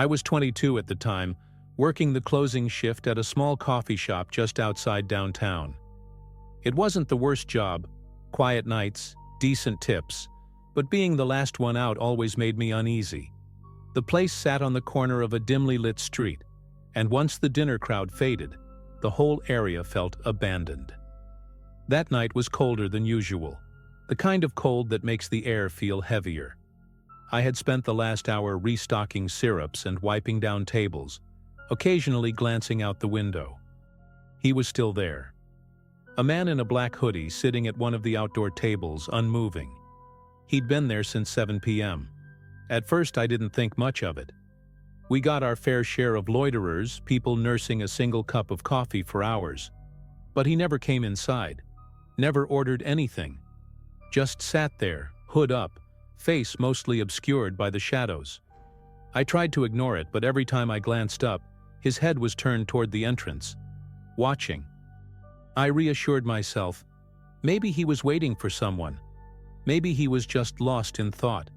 I was 22 at the time, working the closing shift at a small coffee shop just outside downtown. It wasn't the worst job, quiet nights, decent tips, but being the last one out always made me uneasy. The place sat on the corner of a dimly lit street, and once the dinner crowd faded, the whole area felt abandoned. That night was colder than usual, the kind of cold that makes the air feel heavier. I had spent the last hour restocking syrups and wiping down tables, occasionally glancing out the window. He was still there. A man in a black hoodie sitting at one of the outdoor tables, unmoving. He'd been there since 7 p.m. At first I didn't think much of it. We got our fair share of loiterers, people nursing a single cup of coffee for hours. But he never came inside, never ordered anything. Just sat there, hood up, face mostly obscured by the shadows. I tried to ignore it, but every time I glanced up, his head was turned toward the entrance, watching. I reassured myself, maybe he was waiting for someone. Maybe he was just lost in thought.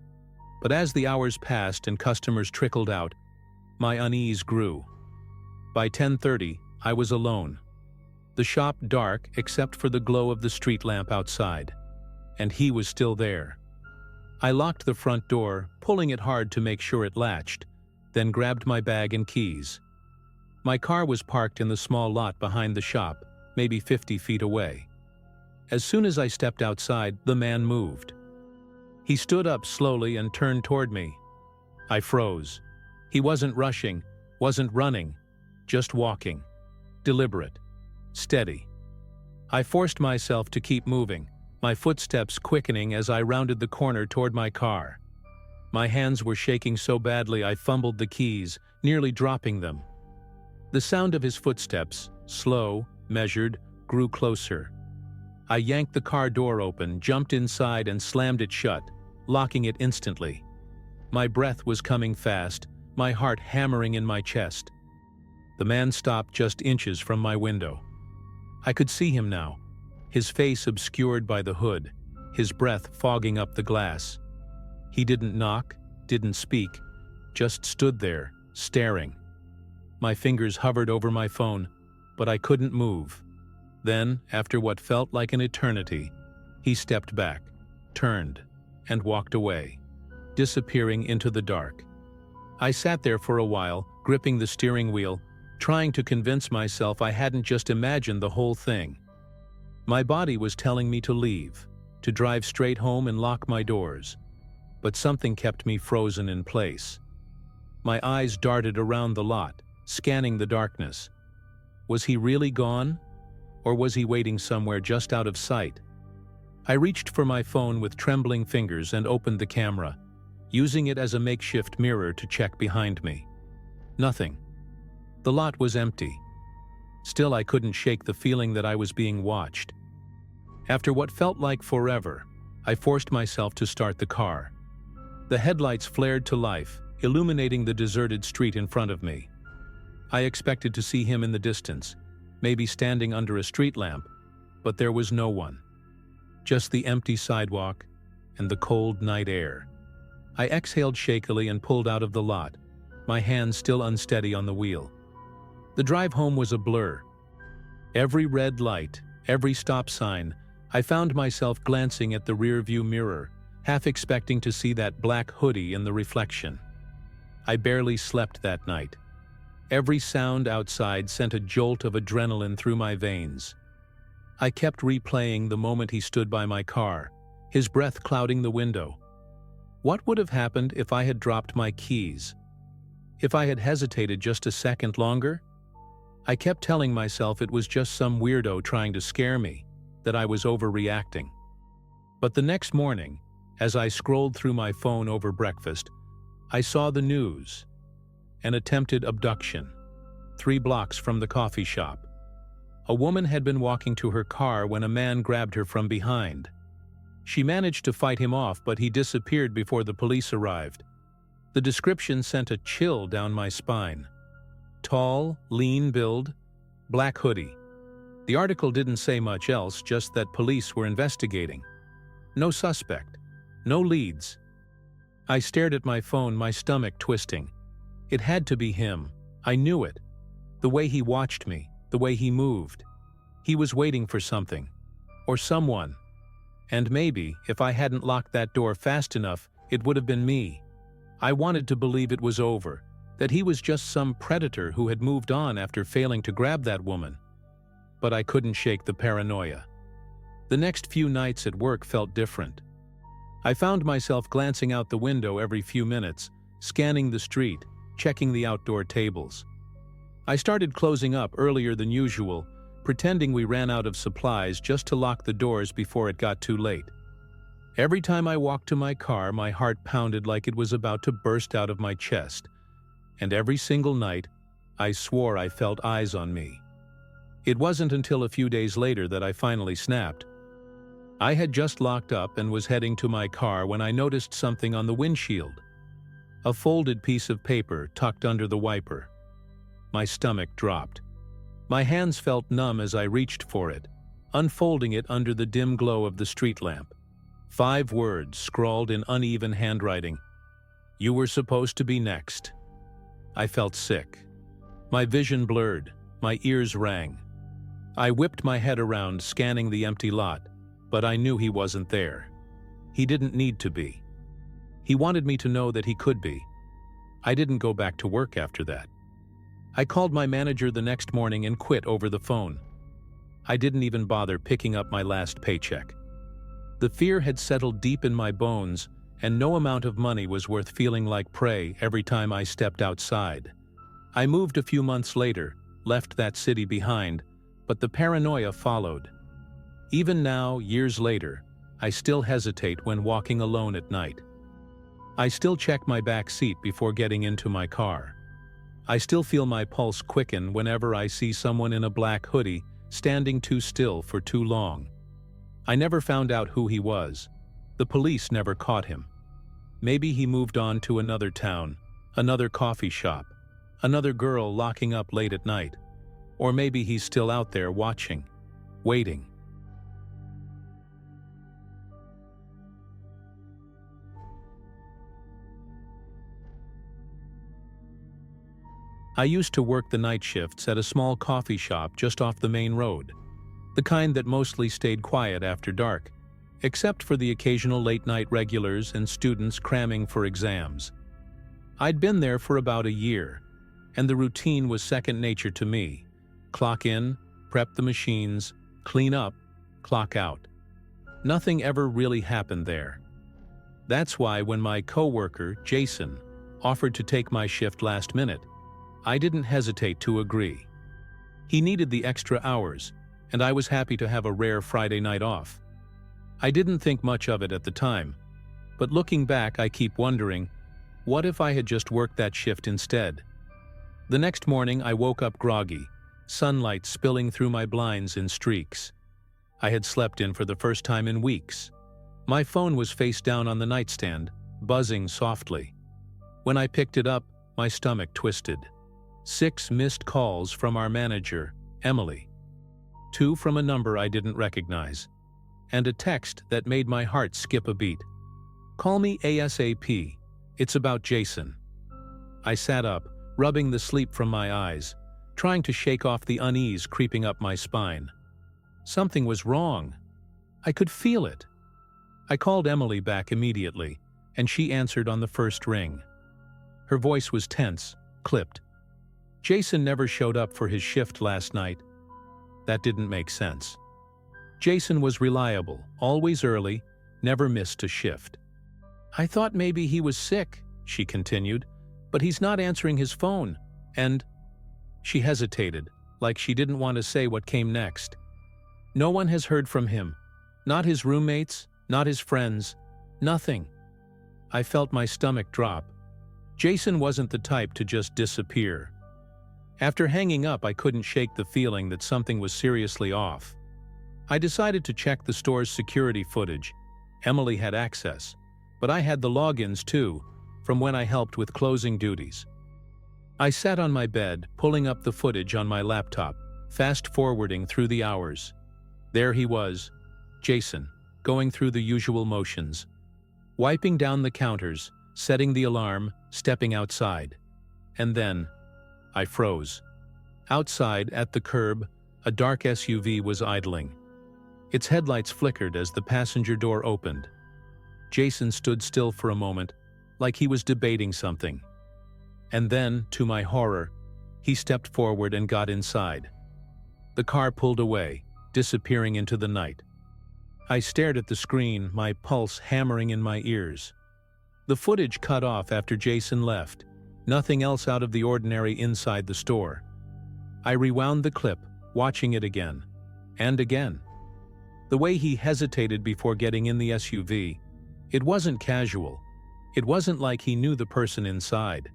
But as the hours passed and customers trickled out, my unease grew. By 10:30, I was alone. The shop dark except for the glow of the street lamp outside. And he was still there. I locked the front door, pulling it hard to make sure it latched, then grabbed my bag and keys. My car was parked in the small lot behind the shop, maybe 50 feet away. As soon as I stepped outside, the man moved. He stood up slowly and turned toward me. I froze. He wasn't rushing, wasn't running, just walking. Deliberate. Steady. I forced myself to keep moving, my footsteps quickening as I rounded the corner toward my car. My hands were shaking so badly I fumbled the keys, nearly dropping them. The sound of his footsteps, slow, measured, grew closer. I yanked the car door open, jumped inside and slammed it shut, locking it instantly. My breath was coming fast, my heart hammering in my chest. The man stopped just inches from my window. I could see him now, his face obscured by the hood, his breath fogging up the glass. He didn't knock, didn't speak, just stood there, staring. My fingers hovered over my phone, but I couldn't move. Then, after what felt like an eternity, he stepped back, turned, and walked away, disappearing into the dark. I sat there for a while, gripping the steering wheel, trying to convince myself I hadn't just imagined the whole thing. My body was telling me to leave, to drive straight home and lock my doors, but something kept me frozen in place. My eyes darted around the lot, scanning the darkness. Was he really gone? Or was he waiting somewhere just out of sight? I reached for my phone with trembling fingers and opened the camera, using it as a makeshift mirror to check behind me. Nothing. The lot was empty. Still, I couldn't shake the feeling that I was being watched. After what felt like forever, I forced myself to start the car. The headlights flared to life, illuminating the deserted street in front of me. I expected to see him in the distance, maybe standing under a street lamp, but there was no one. Just the empty sidewalk and the cold night air. I exhaled shakily and pulled out of the lot, my hands still unsteady on the wheel. The drive home was a blur. Every red light, every stop sign, I found myself glancing at the rearview mirror, half expecting to see that black hoodie in the reflection. I barely slept that night. Every sound outside sent a jolt of adrenaline through my veins. I kept replaying the moment he stood by my car, his breath clouding the window. What would have happened if I had dropped my keys? If I had hesitated just a second longer? I kept telling myself it was just some weirdo trying to scare me, that I was overreacting. But the next morning, as I scrolled through my phone over breakfast, I saw the news. An attempted abduction, 3 blocks from the coffee shop. A woman had been walking to her car when a man grabbed her from behind. She managed to fight him off, but he disappeared before the police arrived. The description sent a chill down my spine. Tall, lean build, black hoodie. The article didn't say much else, just that police were investigating. No suspect, no leads. I stared at my phone, my stomach twisting. It had to be him. I knew it. The way he watched me, the way he moved. He was waiting for something. Or someone. And maybe, if I hadn't locked that door fast enough, it would have been me. I wanted to believe it was over, that he was just some predator who had moved on after failing to grab that woman. But I couldn't shake the paranoia. The next few nights at work felt different. I found myself glancing out the window every few minutes, scanning the street, checking the outdoor tables. I started closing up earlier than usual, pretending we ran out of supplies just to lock the doors before it got too late. Every time I walked to my car, my heart pounded like it was about to burst out of my chest. And every single night, I swore I felt eyes on me. It wasn't until a few days later that I finally snapped. I had just locked up and was heading to my car when I noticed something on the windshield. A folded piece of paper tucked under the wiper. My stomach dropped. My hands felt numb as I reached for it, unfolding it under the dim glow of the street lamp. 5 words scrawled in uneven handwriting. "You were supposed to be next." I felt sick. My vision blurred, my ears rang. I whipped my head around, scanning the empty lot, but I knew he wasn't there. He didn't need to be. He wanted me to know that he could be. I didn't go back to work after that. I called my manager the next morning and quit over the phone. I didn't even bother picking up my last paycheck. The fear had settled deep in my bones, and no amount of money was worth feeling like prey every time I stepped outside. I moved a few months later, left that city behind, but the paranoia followed. Even now, years later, I still hesitate when walking alone at night. I still check my back seat before getting into my car. I still feel my pulse quicken whenever I see someone in a black hoodie standing too still for too long. I never found out who he was. The police never caught him. Maybe he moved on to another town, another coffee shop, another girl locking up late at night. Or maybe he's still out there watching, waiting. I used to work the night shifts at a small coffee shop just off the main road, the kind that mostly stayed quiet after dark, except for the occasional late-night regulars and students cramming for exams. I'd been there for about a year, and the routine was second nature to me. Clock in, prep the machines, clean up, clock out. Nothing ever really happened there. That's why when my coworker, Jason, offered to take my shift last minute, I didn't hesitate to agree. He needed the extra hours, and I was happy to have a rare Friday night off. I didn't think much of it at the time, but looking back I keep wondering, what if I had just worked that shift instead? The next morning I woke up groggy, sunlight spilling through my blinds in streaks. I had slept in for the first time in weeks. My phone was face down on the nightstand, buzzing softly. When I picked it up, my stomach twisted. 6 missed calls from our manager, Emily. 2 from a number I didn't recognize. And a text that made my heart skip a beat. "Call me ASAP. It's about Jason." I sat up, rubbing the sleep from my eyes, trying to shake off the unease creeping up my spine. Something was wrong. I could feel it. I called Emily back immediately, and she answered on the first ring. Her voice was tense, clipped. Jason never showed up for his shift last night. That didn't make sense. Jason was reliable, always early, never missed a shift. "I thought maybe he was sick," she continued, "but he's not answering his phone, and—" She hesitated, like she didn't want to say what came next. "No one has heard from him. Not his roommates, not his friends, nothing." I felt my stomach drop. Jason wasn't the type to just disappear. After hanging up, I couldn't shake the feeling that something was seriously off. I decided to check the store's security footage. Emily had access, but I had the logins too, from when I helped with closing duties. I sat on my bed, pulling up the footage on my laptop, fast-forwarding through the hours. There he was, Jason, going through the usual motions. Wiping down the counters, setting the alarm, stepping outside. And then, I froze. Outside, at the curb, a dark SUV was idling. Its headlights flickered as the passenger door opened. Jason stood still for a moment, like he was debating something. And then, to my horror, he stepped forward and got inside. The car pulled away, disappearing into the night. I stared at the screen, my pulse hammering in my ears. The footage cut off after Jason left, nothing else out of the ordinary inside the store. I rewound the clip, watching it again, and again. The way he hesitated before getting in the SUV, it wasn't casual. It wasn't like he knew the person inside.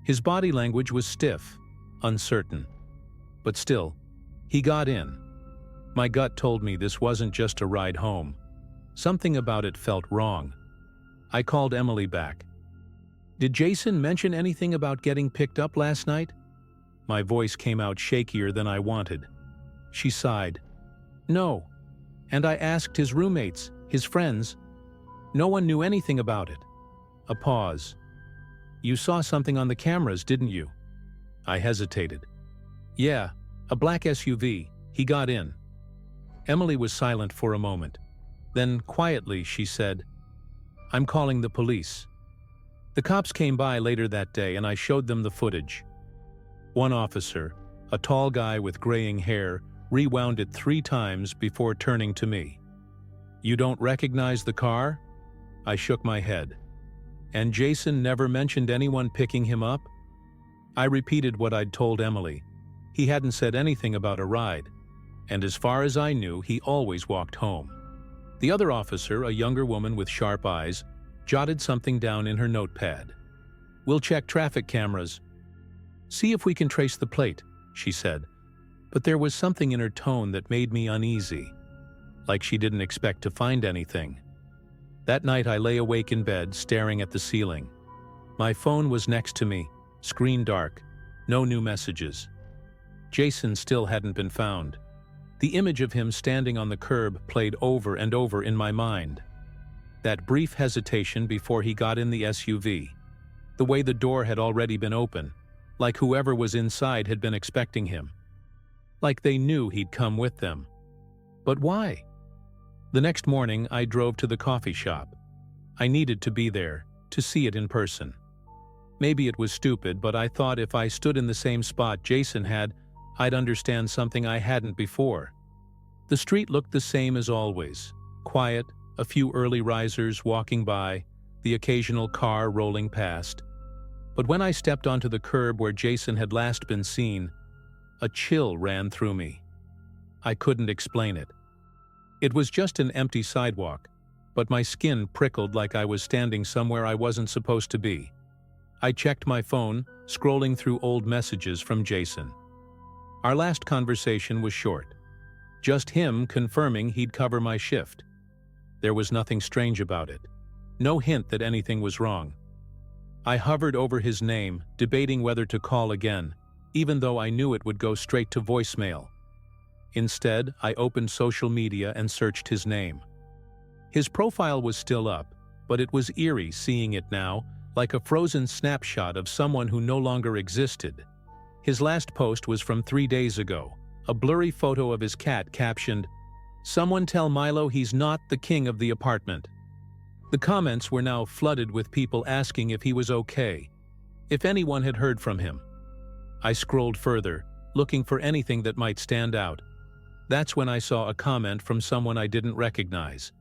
His body language was stiff, uncertain. But still, he got in. My gut told me this wasn't just a ride home. Something about it felt wrong. I called Emily back. "Did Jason mention anything about getting picked up last night?" My voice came out shakier than I wanted. She sighed. "No. And I asked his roommates, his friends. No one knew anything about it." A pause. "You saw something on the cameras, didn't you?" I hesitated. "Yeah, a black SUV. He got in." Emily was silent for a moment. Then, quietly, she said, "I'm calling the police." The cops came by later that day and I showed them the footage. One officer, a tall guy with graying hair, rewound it 3 times before turning to me. "You don't recognize the car?" I shook my head. "And Jason never mentioned anyone picking him up?" I repeated what I'd told Emily. He hadn't said anything about a ride, and as far as I knew, he always walked home. The other officer, a younger woman with sharp eyes, jotted something down in her notepad. "We'll check traffic cameras. See if we can trace the plate," she said. But there was something in her tone that made me uneasy, like she didn't expect to find anything. That night I lay awake in bed, staring at the ceiling. My phone was next to me, screen dark, no new messages. Jason still hadn't been found. The image of him standing on the curb played over and over in my mind. That brief hesitation before he got in the SUV. The way the door had already been open, like whoever was inside had been expecting him. Like they knew he'd come with them. But why? The next morning, I drove to the coffee shop. I needed to be there, to see it in person. Maybe it was stupid, but I thought if I stood in the same spot Jason had, I'd understand something I hadn't before. The street looked the same as always. Quiet, a few early risers walking by, the occasional car rolling past. But when I stepped onto the curb where Jason had last been seen, a chill ran through me. I couldn't explain it. It was just an empty sidewalk, but my skin prickled like I was standing somewhere I wasn't supposed to be. I checked my phone, scrolling through old messages from Jason. Our last conversation was short. Just him confirming he'd cover my shift. There was nothing strange about it. No hint that anything was wrong. I hovered over his name, debating whether to call again, even though I knew it would go straight to voicemail. Instead, I opened social media and searched his name. His profile was still up, but it was eerie seeing it now, like a frozen snapshot of someone who no longer existed. His last post was from 3 days ago, a blurry photo of his cat captioned, "Someone tell Milo he's not the king of the apartment." The comments were now flooded with people asking if he was okay, if anyone had heard from him. I scrolled further, looking for anything that might stand out. That's when I saw a comment from someone I didn't recognize.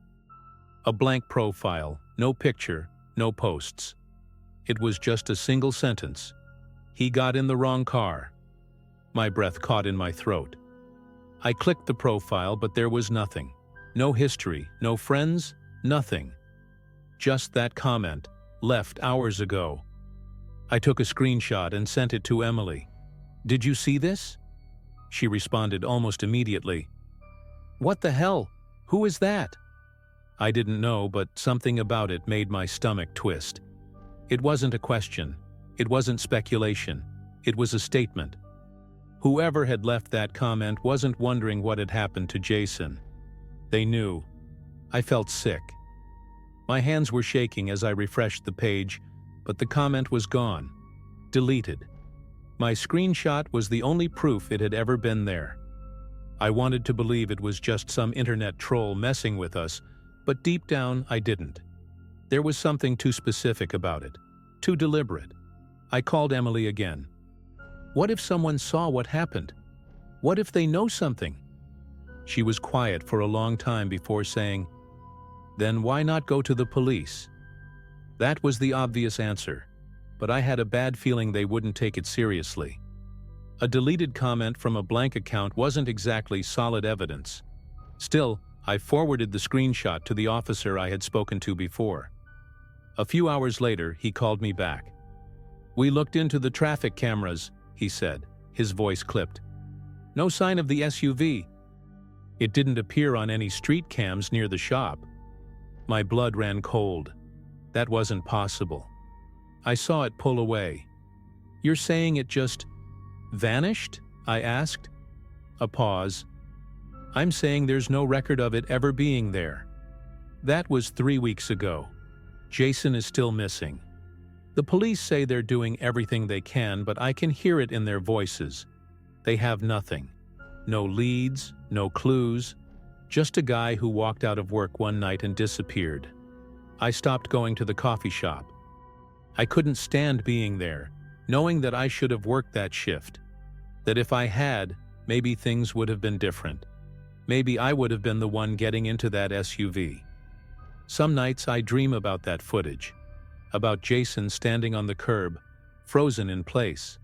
A blank profile, no picture, no posts. It was just a single sentence. "He got in the wrong car." My breath caught in my throat. I clicked the profile, but there was nothing. No history, no friends, nothing. Just that comment, left hours ago. I took a screenshot and sent it to Emily. "Did you see this?" She responded almost immediately. "What the hell? Who is that?" I didn't know, but something about it made my stomach twist. It wasn't a question. It wasn't speculation. It was a statement. Whoever had left that comment wasn't wondering what had happened to Jason. They knew. I felt sick. My hands were shaking as I refreshed the page, but the comment was gone. Deleted. My screenshot was the only proof it had ever been there. I wanted to believe it was just some internet troll messing with us, but deep down I didn't. There was something too specific about it, too deliberate. I called Emily again. What if someone saw what happened? What if they know something? She was quiet for a long time before saying, "Then why not go to the police?" That was the obvious answer, but I had a bad feeling they wouldn't take it seriously. A deleted comment from a blank account wasn't exactly solid evidence. Still, I forwarded the screenshot to the officer I had spoken to before. A few hours later, he called me back. "We looked into the traffic cameras," he said, his voice clipped. "No sign of the SUV. It didn't appear on any street cams near the shop." My blood ran cold. That wasn't possible. I saw it pull away. "You're saying it just vanished?" I asked. A pause. "I'm saying there's no record of it ever being there." That was 3 weeks ago. Jason is still missing. The police say they're doing everything they can, but I can hear it in their voices. They have nothing. No leads, no clues, just a guy who walked out of work one night and disappeared. I stopped going to the coffee shop. I couldn't stand being there, knowing that I should have worked that shift. That if I had, maybe things would have been different. Maybe I would have been the one getting into that SUV. Some nights I dream about that footage, about Jason standing on the curb, frozen in place.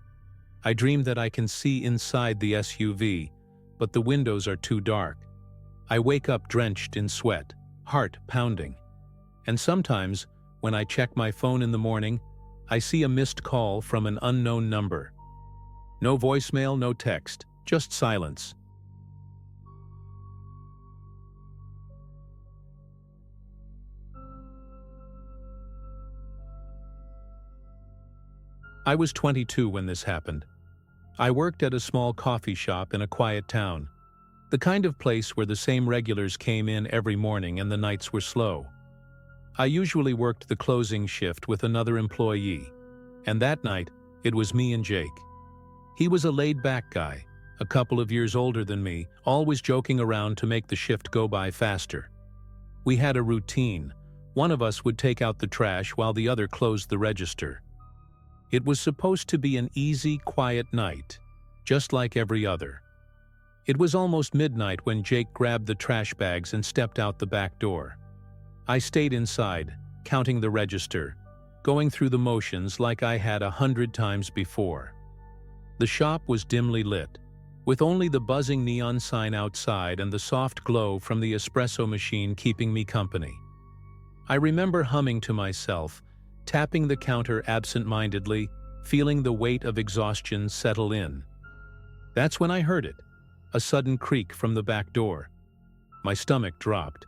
I dream that I can see inside the SUV, but the windows are too dark. I wake up drenched in sweat, heart pounding. And sometimes, when I check my phone in the morning, I see a missed call from an unknown number. No voicemail, no text, just silence. I was 22 when this happened. I worked at a small coffee shop in a quiet town, the kind of place where the same regulars came in every morning and the nights were slow. I usually worked the closing shift with another employee, and that night it was me and Jake. He was a laid-back guy, a couple of years older than me, always joking around to make the shift go by faster. We had a routine. One of us would take out the trash while the other closed the register. It was supposed to be an easy, quiet night, just like every other. It was almost midnight when Jake grabbed the trash bags and stepped out the back door. I stayed inside, counting the register, going through the motions like I had 100 times before. The shop was dimly lit, with only the buzzing neon sign outside and the soft glow from the espresso machine keeping me company. I remember humming to myself, tapping the counter absent-mindedly, feeling the weight of exhaustion settle in. That's when I heard it, a sudden creak from the back door. My stomach dropped.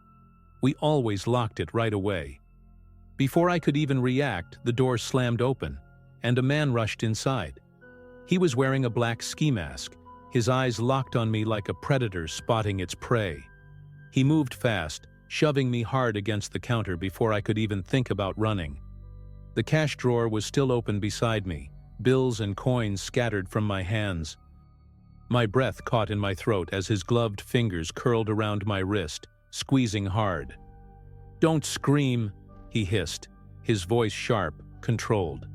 We always locked it right away. Before I could even react, the door slammed open, and a man rushed inside. He was wearing a black ski mask, his eyes locked on me like a predator spotting its prey. He moved fast, shoving me hard against the counter before I could even think about running. The cash drawer was still open beside me, bills and coins scattered from my hands. My breath caught in my throat as his gloved fingers curled around my wrist, squeezing hard. "Don't scream," he hissed, his voice sharp, controlled.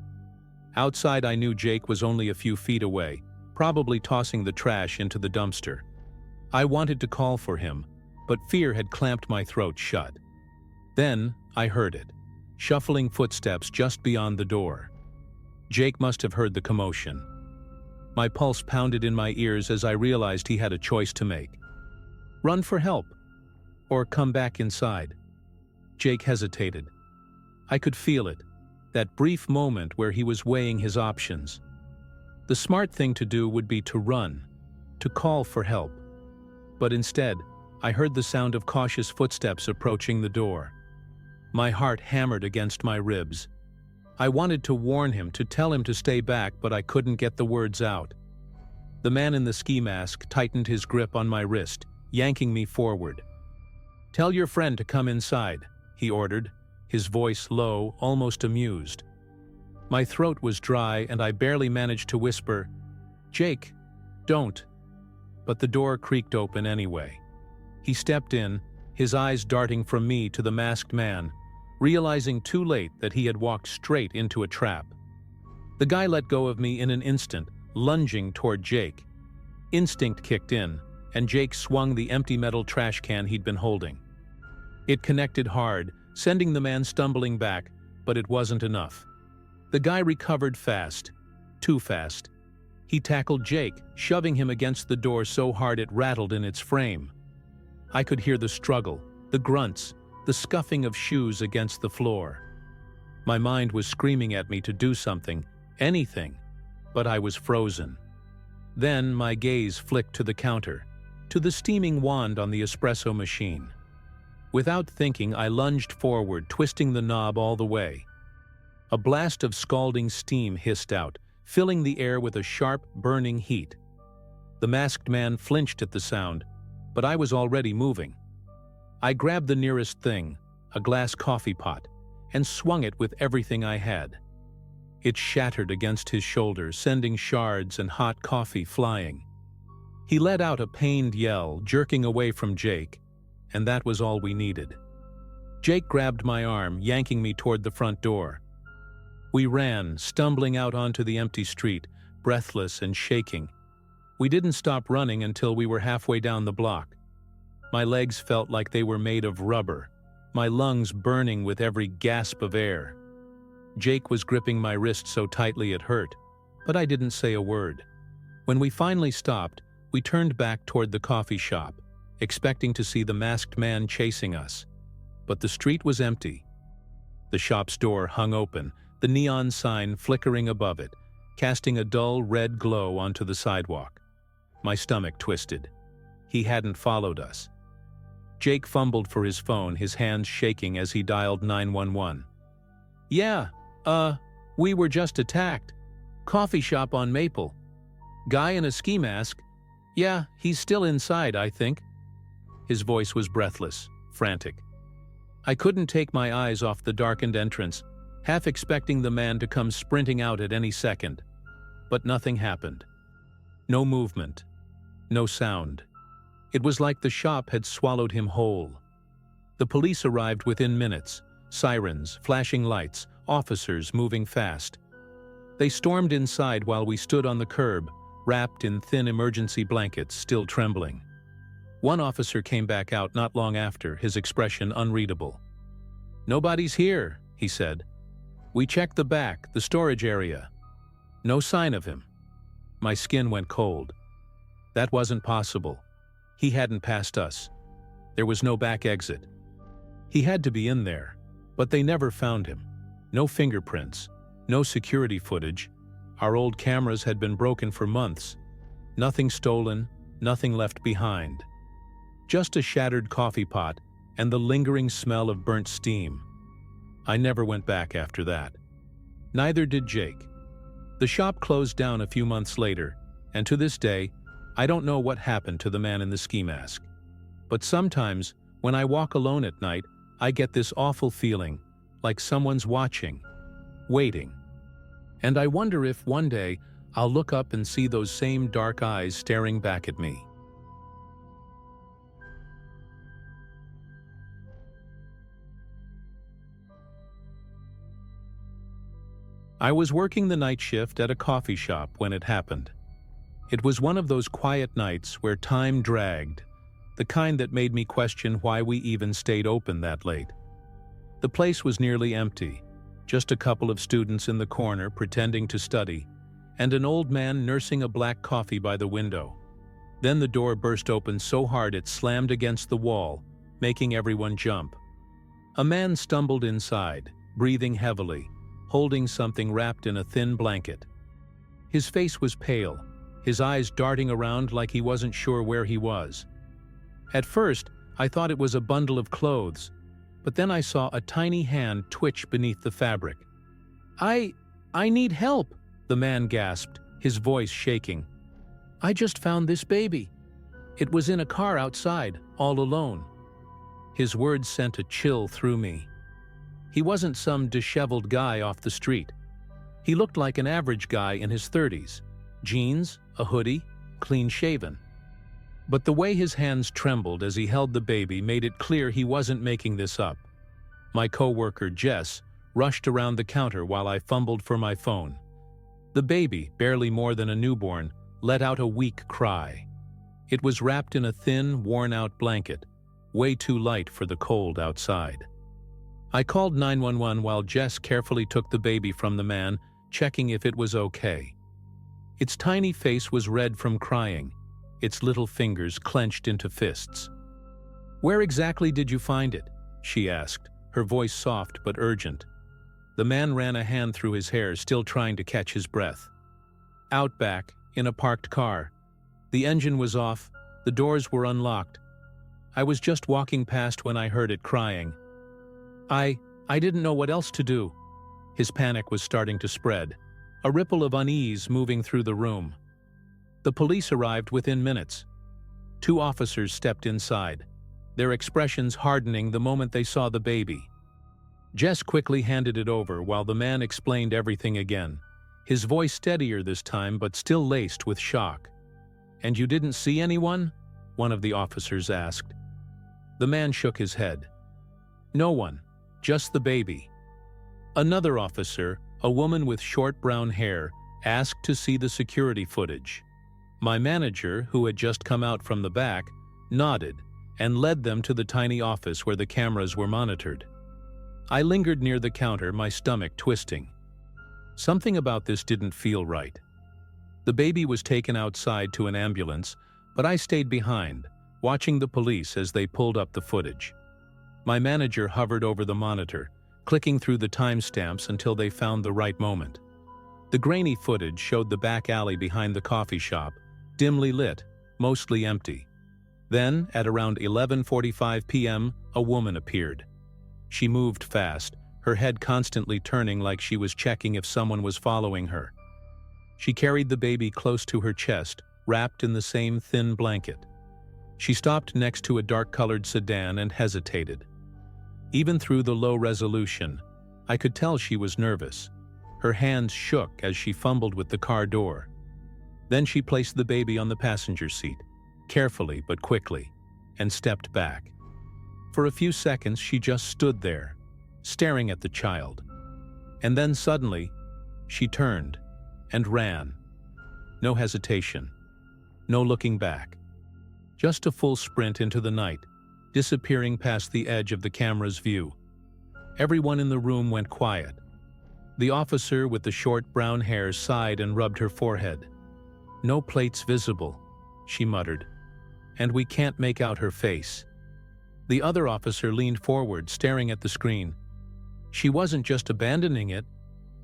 Outside, I knew Jake was only a few feet away, probably tossing the trash into the dumpster. I wanted to call for him, but fear had clamped my throat shut. Then I heard it. Shuffling footsteps just beyond the door. Jake must have heard the commotion. My pulse pounded in my ears as I realized he had a choice to make. Run for help, or come back inside. Jake hesitated. I could feel it, that brief moment where he was weighing his options. The smart thing to do would be to run, to call for help. But instead, I heard the sound of cautious footsteps approaching the door. My heart hammered against my ribs. I wanted to warn him, to tell him to stay back, but I couldn't get the words out. The man in the ski mask tightened his grip on my wrist, yanking me forward. "Tell your friend to come inside," he ordered, his voice low, almost amused. My throat was dry and I barely managed to whisper, "Jake, don't." But the door creaked open anyway. He stepped in, his eyes darting from me to the masked man, realizing too late that he had walked straight into a trap. The guy let go of me in an instant, lunging toward Jake. Instinct kicked in, and Jake swung the empty metal trash can he'd been holding. It connected hard, sending the man stumbling back, but it wasn't enough. The guy recovered fast, too fast. He tackled Jake, shoving him against the door so hard it rattled in its frame. I could hear the struggle, the grunts, the scuffing of shoes against the floor. My mind was screaming at me to do something, anything, but I was frozen. Then my gaze flicked to the counter, to the steaming wand on the espresso machine. Without thinking, I lunged forward, twisting the knob all the way. A blast of scalding steam hissed out, filling the air with a sharp, burning heat. The masked man flinched at the sound, but I was already moving. I grabbed the nearest thing, a glass coffee pot, and swung it with everything I had. It shattered against his shoulder, sending shards and hot coffee flying. He let out a pained yell, jerking away from Jake, and that was all we needed. Jake grabbed my arm, yanking me toward the front door. We ran, stumbling out onto the empty street, breathless and shaking. We didn't stop running until we were halfway down the block. My legs felt like they were made of rubber, my lungs burning with every gasp of air. Jake was gripping my wrist so tightly it hurt, but I didn't say a word. When we finally stopped, we turned back toward the coffee shop, expecting to see the masked man chasing us. But the street was empty. The shop's door hung open, the neon sign flickering above it, casting a dull red glow onto the sidewalk. My stomach twisted. He hadn't followed us. Jake fumbled for his phone, his hands shaking as he dialed 911. "Yeah, we were just attacked. Coffee shop on Maple. Guy in a ski mask. Yeah, he's still inside, I think." His voice was breathless, frantic. I couldn't take my eyes off the darkened entrance, half expecting the man to come sprinting out at any second. But nothing happened. No movement. No sound. It was like the shop had swallowed him whole. The police arrived within minutes, sirens, flashing lights, officers moving fast. They stormed inside while we stood on the curb, wrapped in thin emergency blankets, still trembling. One officer came back out not long after, his expression unreadable. "Nobody's here," he said. "We checked the back, the storage area. No sign of him." My skin went cold. That wasn't possible. He hadn't passed us. There was no back exit. He had to be in there, but they never found him. No fingerprints, no security footage. Our old cameras had been broken for months. Nothing stolen, nothing left behind. Just a shattered coffee pot and the lingering smell of burnt steam. I never went back after that. Neither did Jake. The shop closed down a few months later, and to this day, I don't know what happened to the man in the ski mask. But sometimes, when I walk alone at night, I get this awful feeling, like someone's watching, waiting. And I wonder if one day I'll look up and see those same dark eyes staring back at me. I was working the night shift at a coffee shop when it happened. It was one of those quiet nights where time dragged, the kind that made me question why we even stayed open that late. The place was nearly empty, just a couple of students in the corner pretending to study, and an old man nursing a black coffee by the window. Then the door burst open so hard it slammed against the wall, making everyone jump. A man stumbled inside, breathing heavily, holding something wrapped in a thin blanket. His face was pale, his eyes darting around like he wasn't sure where he was. At first, I thought it was a bundle of clothes, but then I saw a tiny hand twitch beneath the fabric. I need help," the man gasped, his voice shaking. "I just found this baby. It was in a car outside, all alone." His words sent a chill through me. He wasn't some disheveled guy off the street. He looked like an average guy in his 30s. Jeans, a hoodie, clean-shaven. But the way his hands trembled as he held the baby made it clear he wasn't making this up. My co-worker, Jess, rushed around the counter while I fumbled for my phone. The baby, barely more than a newborn, let out a weak cry. It was wrapped in a thin, worn-out blanket, way too light for the cold outside. I called 911 while Jess carefully took the baby from the man, checking if it was okay. Its tiny face was red from crying, its little fingers clenched into fists. "Where exactly did you find it?" she asked, her voice soft but urgent. The man ran a hand through his hair, still trying to catch his breath. "Out back, in a parked car. The engine was off, the doors were unlocked. I was just walking past when I heard it crying. I didn't know what else to do." His panic was starting to spread, a ripple of unease moving through the room. The police arrived within minutes. 2 officers stepped inside, their expressions hardening the moment they saw the baby. Jess quickly handed it over while the man explained everything again, his voice steadier this time but still laced with shock. "And you didn't see anyone?" one of the officers asked. The man shook his head. "No one, just the baby." Another officer, a woman with short brown hair, asked to see the security footage. My manager, who had just come out from the back, nodded and led them to the tiny office where the cameras were monitored. I lingered near the counter, my stomach twisting. Something about this didn't feel right. The baby was taken outside to an ambulance, but I stayed behind, watching the police as they pulled up the footage. My manager hovered over the monitor, clicking through the timestamps until they found the right moment. The grainy footage showed the back alley behind the coffee shop, dimly lit, mostly empty. Then, at around 11:45 p.m., a woman appeared. She moved fast, her head constantly turning like she was checking if someone was following her. She carried the baby close to her chest, wrapped in the same thin blanket. She stopped next to a dark-colored sedan and hesitated. Even through the low resolution, I could tell she was nervous. Her hands shook as she fumbled with the car door. Then she placed the baby on the passenger seat, carefully but quickly, and stepped back. For a few seconds she just stood there, staring at the child. And then suddenly, she turned and ran. No hesitation, no looking back. Just a full sprint into the night, disappearing past the edge of the camera's view. Everyone in the room went quiet. The officer with the short brown hair sighed and rubbed her forehead. "No plates visible," she muttered, "and we can't make out her face." The other officer leaned forward, staring at the screen. "She wasn't just abandoning it,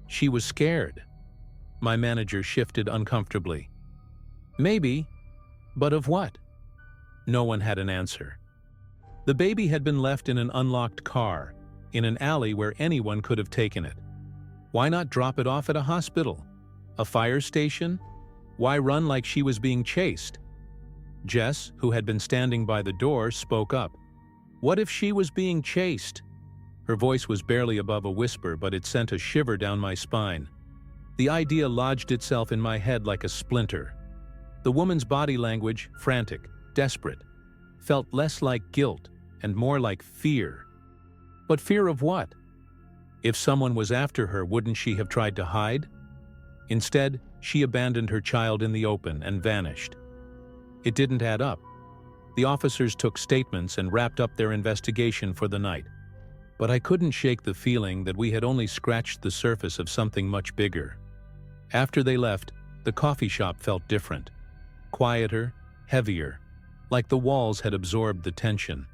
she was scared." My manager shifted uncomfortably. "Maybe, but of what?" No one had an answer. The baby had been left in an unlocked car, in an alley where anyone could have taken it. Why not drop it off at a hospital? A fire station? Why run like she was being chased? Jess, who had been standing by the door, spoke up. "What if she was being chased?" Her voice was barely above a whisper, but it sent a shiver down my spine. The idea lodged itself in my head like a splinter. The woman's body language, frantic, desperate, felt less like guilt and more like fear. But fear of what? If someone was after her, wouldn't she have tried to hide? Instead, she abandoned her child in the open and vanished. It didn't add up. The officers took statements and wrapped up their investigation for the night. But I couldn't shake the feeling that we had only scratched the surface of something much bigger. After they left, the coffee shop felt different. Quieter, heavier, like the walls had absorbed the tension.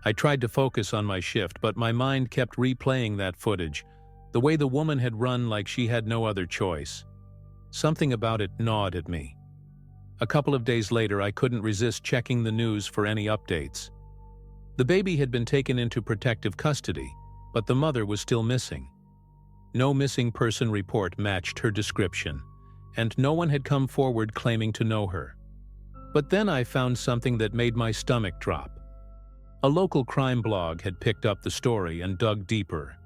I tried to focus on my shift, but my mind kept replaying that footage, the way the woman had run like she had no other choice. Something about it gnawed at me. A couple of days later, I couldn't resist checking the news for any updates. The baby had been taken into protective custody, but the mother was still missing. No missing person report matched her description, and no one had come forward claiming to know her. But then I found something that made my stomach drop. A local crime blog had picked up the story and dug deeper.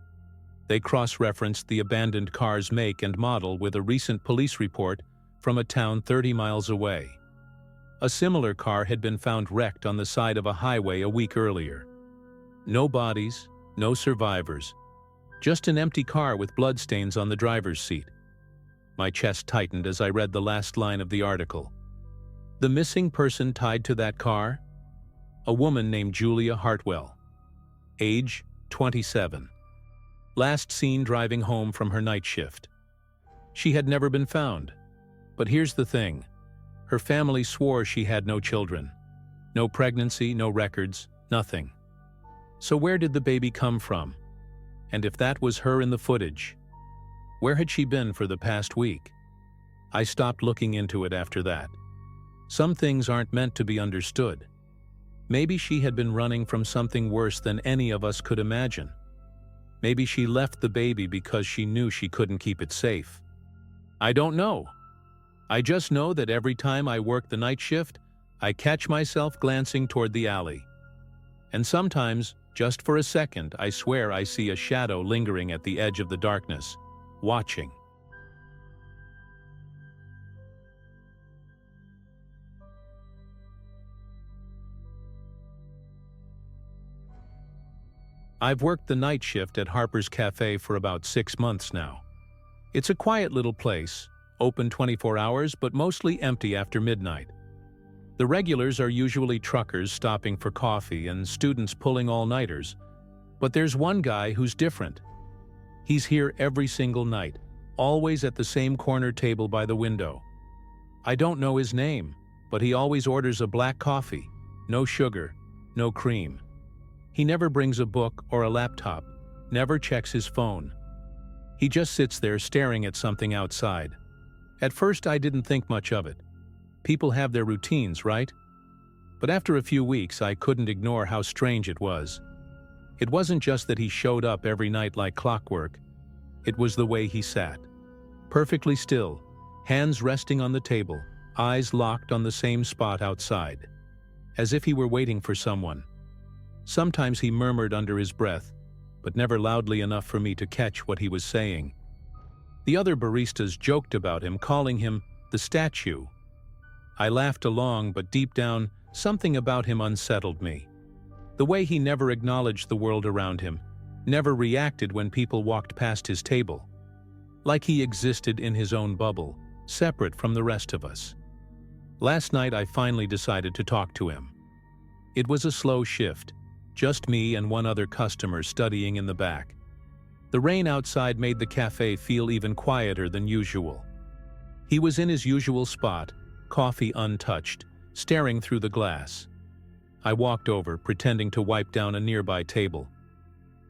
They cross-referenced the abandoned car's make and model with a recent police report from a town 30 miles away. A similar car had been found wrecked on the side of a highway a week earlier. No bodies, no survivors, just an empty car with bloodstains on the driver's seat. My chest tightened as I read the last line of the article. The missing person tied to that car? A woman named Julia Hartwell. Age, 27. Last seen driving home from her night shift. She had never been found. But here's the thing. Her family swore she had no children. No pregnancy, no records, nothing. So where did the baby come from? And if that was her in the footage, where had she been for the past week? I stopped looking into it after that. Some things aren't meant to be understood. Maybe she had been running from something worse than any of us could imagine. Maybe she left the baby because she knew she couldn't keep it safe. I don't know. I just know that every time I work the night shift, I catch myself glancing toward the alley. And sometimes, just for a second, I swear I see a shadow lingering at the edge of the darkness, watching. I've worked the night shift at Harper's Cafe for about 6 months now. It's a quiet little place, open 24 hours but mostly empty after midnight. The regulars are usually truckers stopping for coffee and students pulling all-nighters, but there's one guy who's different. He's here every single night, always at the same corner table by the window. I don't know his name, but he always orders a black coffee, no sugar, no cream. He never brings a book or a laptop, never checks his phone. He just sits there staring at something outside. At first I didn't think much of it. People have their routines, right? But after a few weeks I couldn't ignore how strange it was. It wasn't just that he showed up every night like clockwork. It was the way he sat. Perfectly still, hands resting on the table, eyes locked on the same spot outside. As if he were waiting for someone. Sometimes he murmured under his breath, but never loudly enough for me to catch what he was saying. The other baristas joked about him, calling him the statue. I laughed along, but deep down, something about him unsettled me. The way he never acknowledged the world around him, never reacted when people walked past his table. Like he existed in his own bubble, separate from the rest of us. Last night I finally decided to talk to him. It was a slow shift. Just me and one other customer studying in the back. The rain outside made the cafe feel even quieter than usual. He was in his usual spot, coffee untouched, staring through the glass. I walked over, pretending to wipe down a nearby table.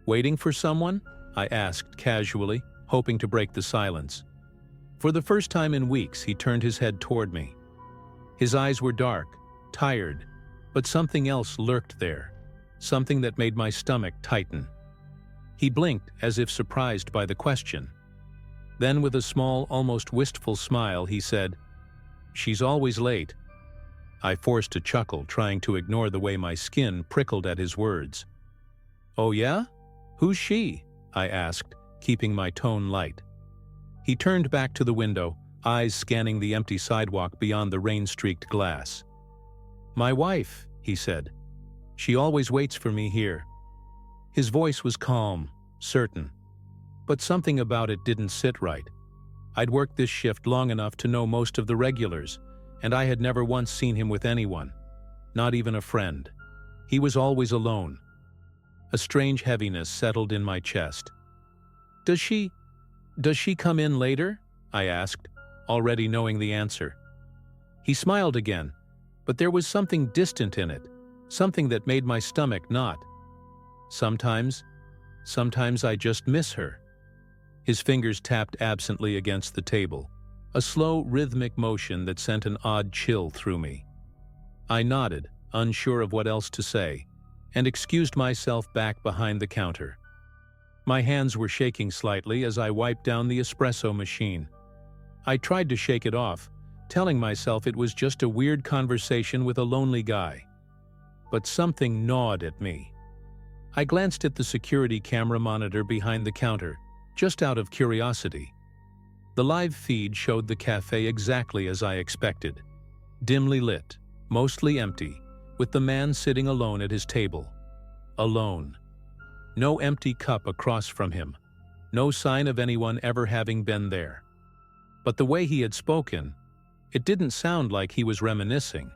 "Waiting for someone?" I asked casually, hoping to break the silence. For the first time in weeks, he turned his head toward me. His eyes were dark, tired, but something else lurked there. Something that made my stomach tighten. He blinked as if surprised by the question. Then with a small, almost wistful smile, he said, "She's always late." I forced a chuckle, trying to ignore the way my skin prickled at his words. "Oh yeah? Who's she?" I asked, keeping my tone light. He turned back to the window, eyes scanning the empty sidewalk beyond the rain-streaked glass. "My wife," he said. "She always waits for me here." His voice was calm, certain. But something about it didn't sit right. I'd worked this shift long enough to know most of the regulars, and I had never once seen him with anyone, not even a friend. He was always alone. A strange heaviness settled in my chest. Does she come in later?" I asked, already knowing the answer. He smiled again, but there was something distant in it. Something that made my stomach knot. Sometimes I just miss her." His fingers tapped absently against the table, a slow, rhythmic motion that sent an odd chill through me. I nodded, unsure of what else to say, and excused myself back behind the counter. My hands were shaking slightly as I wiped down the espresso machine. I tried to shake it off, telling myself it was just a weird conversation with a lonely guy. But something gnawed at me. I glanced at the security camera monitor behind the counter, just out of curiosity. The live feed showed the cafe exactly as I expected. Dimly lit, mostly empty, with the man sitting alone at his table. Alone. No empty cup across from him. No sign of anyone ever having been there. But the way he had spoken, it didn't sound like he was reminiscing.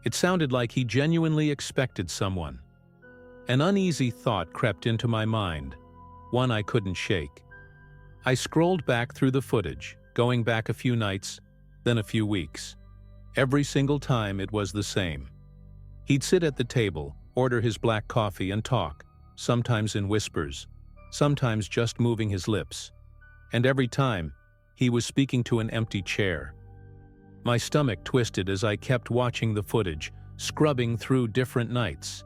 It sounded like he genuinely expected someone. An uneasy thought crept into my mind, one I couldn't shake. I scrolled back through the footage, going back a few nights, then a few weeks. Every single time it was the same. He'd sit at the table, order his black coffee and talk, sometimes in whispers, sometimes just moving his lips. And every time, he was speaking to an empty chair. My stomach twisted as I kept watching the footage, scrubbing through different nights.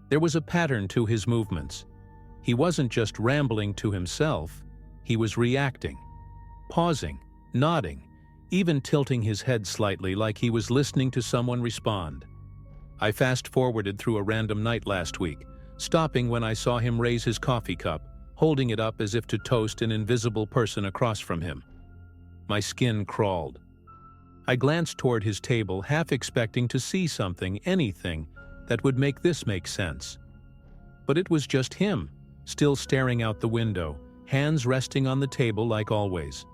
There was a pattern to his movements. He wasn't just rambling to himself, he was reacting, pausing, nodding, even tilting his head slightly like he was listening to someone respond. I fast-forwarded through a random night last week, stopping when I saw him raise his coffee cup, holding it up as if to toast an invisible person across from him. My skin crawled. I glanced toward his table, half expecting to see something, anything, that would make this make sense. But it was just him, still staring out the window, hands resting on the table like always.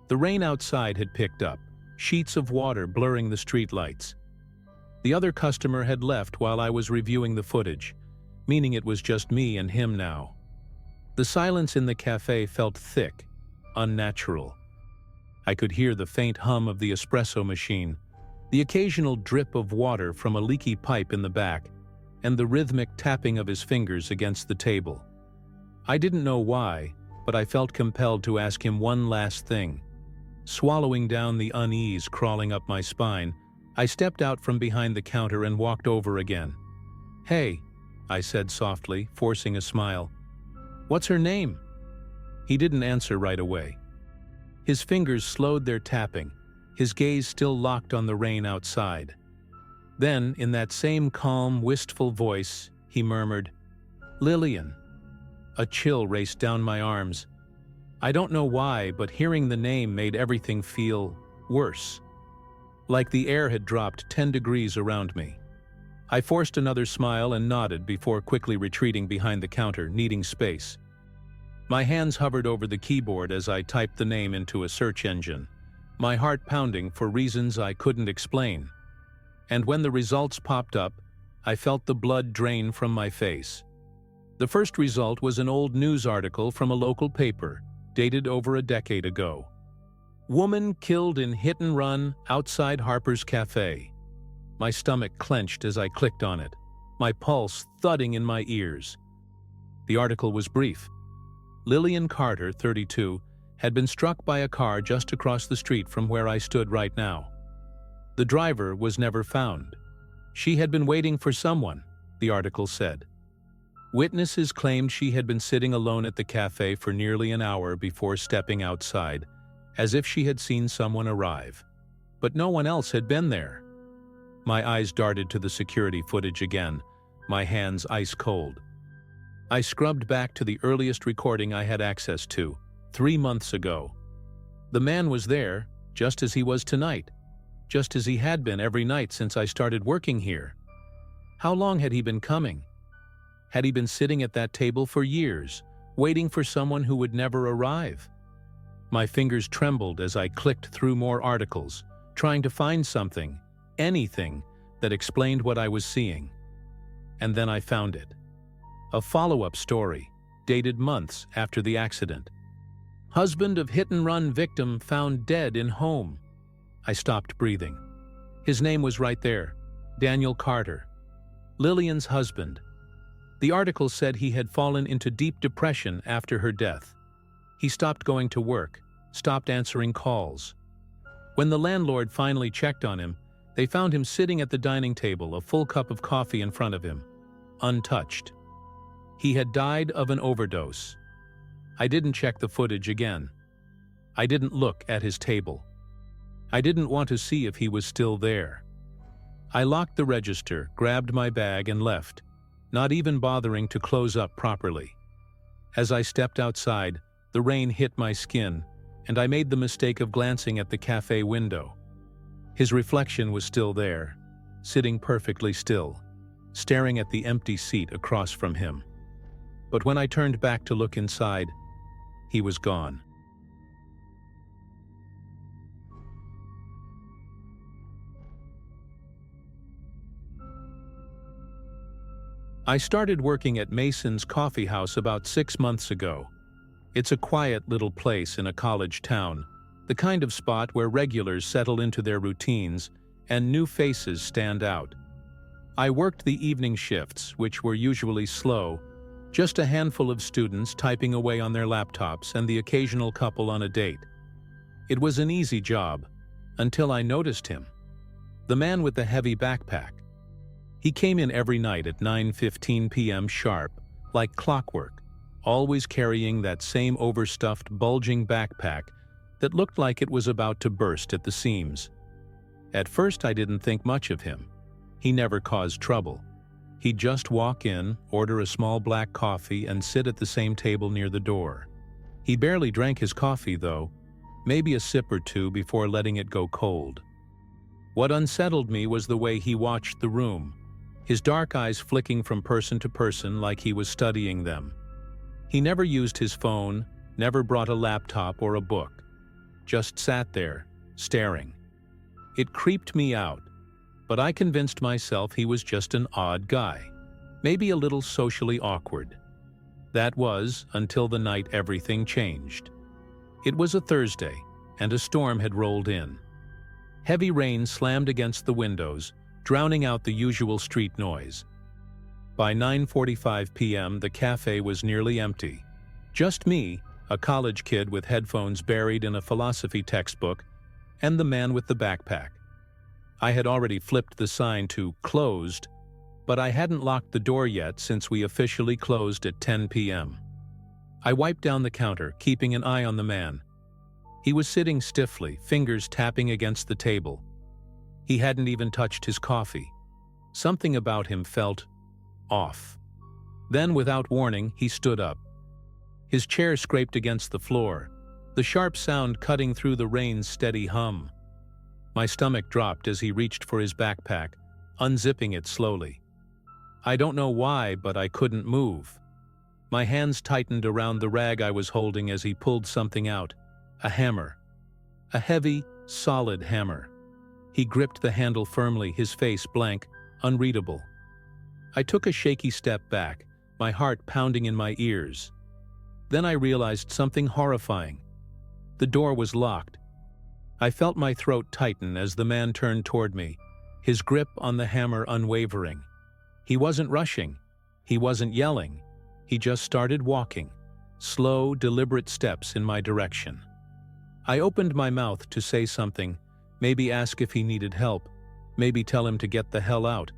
The rain outside had picked up, sheets of water blurring the streetlights. The other customer had left while I was reviewing the footage, meaning it was just me and him now. The silence in the cafe felt thick, unnatural. I could hear the faint hum of the espresso machine, the occasional drip of water from a leaky pipe in the back, and the rhythmic tapping of his fingers against the table. I didn't know why, but I felt compelled to ask him one last thing. Swallowing down the unease crawling up my spine, I stepped out from behind the counter and walked over again. "Hey," I said softly, forcing a smile. "What's her name?" He didn't answer right away. His fingers slowed their tapping, his gaze still locked on the rain outside. Then, in that same calm, wistful voice, he murmured, "Lillian." A chill raced down my arms. I don't know why, but hearing the name made everything feel worse. Like the air had dropped 10 degrees around me. I forced another smile and nodded before quickly retreating behind the counter, needing space. My hands hovered over the keyboard as I typed the name into a search engine, my heart pounding for reasons I couldn't explain. And when the results popped up, I felt the blood drain from my face. The first result was an old news article from a local paper, dated over a decade ago. "Woman killed in hit and run outside Harper's Cafe." My stomach clenched as I clicked on it, my pulse thudding in my ears. The article was brief. Lillian Carter, 32, had been struck by a car just across the street from where I stood right now. The driver was never found. She had been waiting for someone, the article said. Witnesses claimed she had been sitting alone at the cafe for nearly an hour before stepping outside, as if she had seen someone arrive. But no one else had been there. My eyes darted to the security footage again, my hands ice cold. I scrubbed back to the earliest recording I had access to, 3 months ago. The man was there, just as he was tonight, just as he had been every night since I started working here. How long had he been coming? Had he been sitting at that table for years, waiting for someone who would never arrive? My fingers trembled as I clicked through more articles, trying to find something, anything, that explained what I was seeing. And then I found it. A follow-up story, dated months after the accident. Husband of hit-and-run victim found dead in home. I stopped breathing. His name was right there, Daniel Carter, Lillian's husband. The article said he had fallen into deep depression after her death. He stopped going to work, stopped answering calls. When the landlord finally checked on him, they found him sitting at the dining table, a full cup of coffee in front of him, untouched. He had died of an overdose. I didn't check the footage again. I didn't look at his table. I didn't want to see if he was still there. I locked the register, grabbed my bag, and left, not even bothering to close up properly. As I stepped outside, The rain hit my skin, and I made the mistake of glancing at the cafe window. His reflection was still there, sitting perfectly still, staring at the empty seat across from him. But when I turned back to look inside, he was gone. I started working at Mason's Coffee House about 6 months ago. It's a quiet little place in a college town, the kind of spot where regulars settle into their routines and new faces stand out. I worked the evening shifts, which were usually slow, just a handful of students typing away on their laptops and the occasional couple on a date. It was an easy job, until I noticed him. The man with the heavy backpack. He came in every night at 9:15 p.m. sharp, like clockwork, always carrying that same overstuffed, bulging backpack that looked like it was about to burst at the seams. At first I didn't think much of him. He never caused trouble. He'd just walk in, order a small black coffee, and sit at the same table near the door. He barely drank his coffee, though, maybe a sip or two before letting it go cold. What unsettled me was the way he watched the room, his dark eyes flicking from person to person like he was studying them. He never used his phone, never brought a laptop or a book, just sat there, staring. It creeped me out, but I convinced myself he was just an odd guy, maybe a little socially awkward. That was until the night everything changed. It was a Thursday, and a storm had rolled in. Heavy rain slammed against the windows, drowning out the usual street noise. By 9:45 p.m., the cafe was nearly empty. Just me, a college kid with headphones buried in a philosophy textbook, and the man with the backpack. I had already flipped the sign to "closed," but I hadn't locked the door yet since we officially closed at 10 p.m. I wiped down the counter, keeping an eye on the man. He was sitting stiffly, fingers tapping against the table. He hadn't even touched his coffee. Something about him felt off. Then, without warning, he stood up. His chair scraped against the floor, the sharp sound cutting through the rain's steady hum. My stomach dropped as he reached for his backpack, unzipping it slowly. I don't know why, but I couldn't move. My hands tightened around the rag I was holding as he pulled something out. A hammer. A heavy, solid hammer. He gripped the handle firmly, his face blank, unreadable. I took a shaky step back, my heart pounding in my ears. Then I realized something horrifying. The door was locked. I felt my throat tighten as the man turned toward me, his grip on the hammer unwavering. He wasn't rushing. He wasn't yelling. He just started walking, slow, deliberate steps in my direction. I opened my mouth to say something, maybe ask if he needed help, maybe tell him to get the hell out,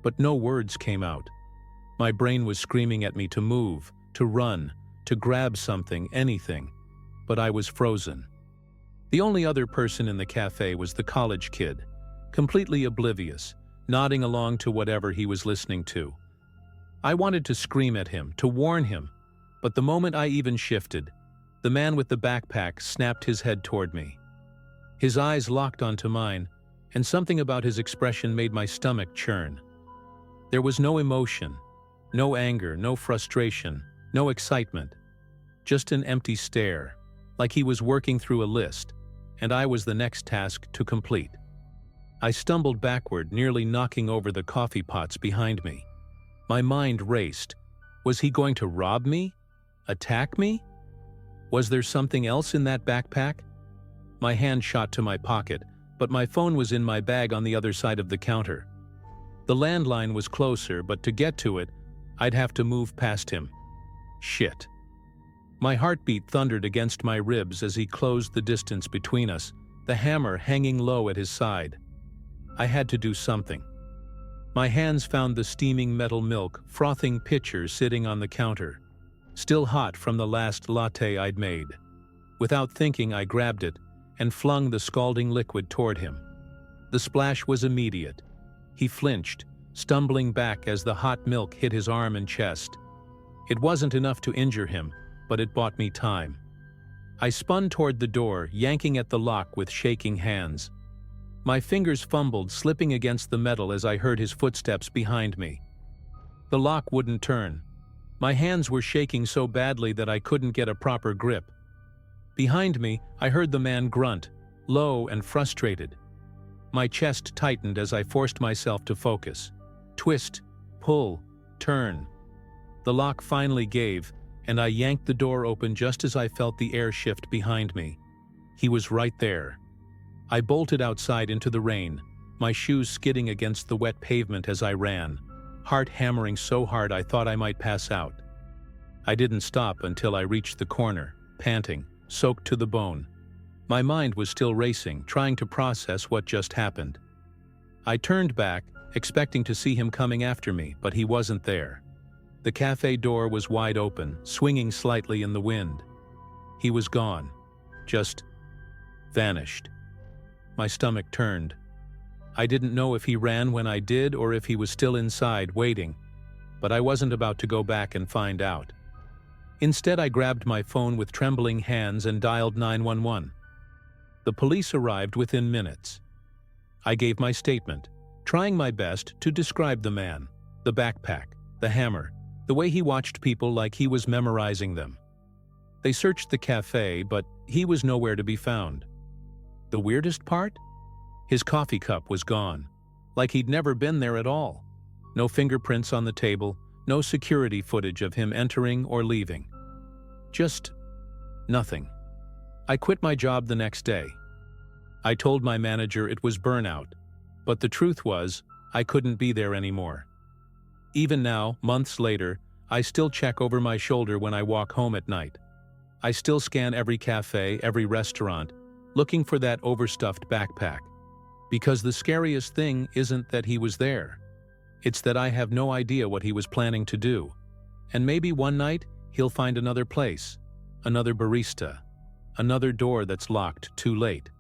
but no words came out. My brain was screaming at me to move, to run, to grab something, anything, but I was frozen. The only other person in the cafe was the college kid, completely oblivious, nodding along to whatever he was listening to. I wanted to scream at him, to warn him, but the moment I even shifted, the man with the backpack snapped his head toward me. His eyes locked onto mine, and something about his expression made my stomach churn. There was no emotion, no anger, no frustration, no excitement, just an empty stare, like he was working through a list, and I was the next task to complete. I stumbled backward, nearly knocking over the coffee pots behind me. My mind raced. Was he going to rob me? Attack me? Was there something else in that backpack? My hand shot to my pocket, but my phone was in my bag on the other side of the counter. The landline was closer, but to get to it, I'd have to move past him. Shit. My heartbeat thundered against my ribs as he closed the distance between us, the hammer hanging low at his side. I had to do something. My hands found the steaming metal milk, frothing pitcher sitting on the counter, still hot from the last latte I'd made. Without thinking, I grabbed it and flung the scalding liquid toward him. The splash was immediate. He flinched, stumbling back as the hot milk hit his arm and chest. It wasn't enough to injure him, but it bought me time. I spun toward the door, yanking at the lock with shaking hands. My fingers fumbled, slipping against the metal as I heard his footsteps behind me. The lock wouldn't turn. My hands were shaking so badly that I couldn't get a proper grip. Behind me, I heard the man grunt, low and frustrated. My chest tightened as I forced myself to focus. Twist, pull, turn. The lock finally gave, and I yanked the door open just as I felt the air shift behind me. He was right there. I bolted outside into the rain, my shoes skidding against the wet pavement as I ran, heart hammering so hard I thought I might pass out. I didn't stop until I reached the corner, panting, soaked to the bone. My mind was still racing, trying to process what just happened. I turned back, expecting to see him coming after me, but he wasn't there. The cafe door was wide open, swinging slightly in the wind. He was gone. Just vanished. My stomach turned. I didn't know if he ran when I did or if he was still inside, waiting, but I wasn't about to go back and find out. Instead, I grabbed my phone with trembling hands and dialed 911. The police arrived within minutes. I gave my statement, trying my best to describe the man, the backpack, the hammer, the way he watched people like he was memorizing them. They searched the cafe, but he was nowhere to be found. The weirdest part? His coffee cup was gone, like he'd never been there at all. No fingerprints on the table, no security footage of him entering or leaving. Just nothing. I quit my job the next day. I told my manager it was burnout, but the truth was, I couldn't be there anymore. Even now, months later, I still check over my shoulder when I walk home at night. I still scan every cafe, every restaurant, looking for that overstuffed backpack. Because the scariest thing isn't that he was there. It's that I have no idea what he was planning to do. And maybe one night, he'll find another place, another barista, another door that's locked too late.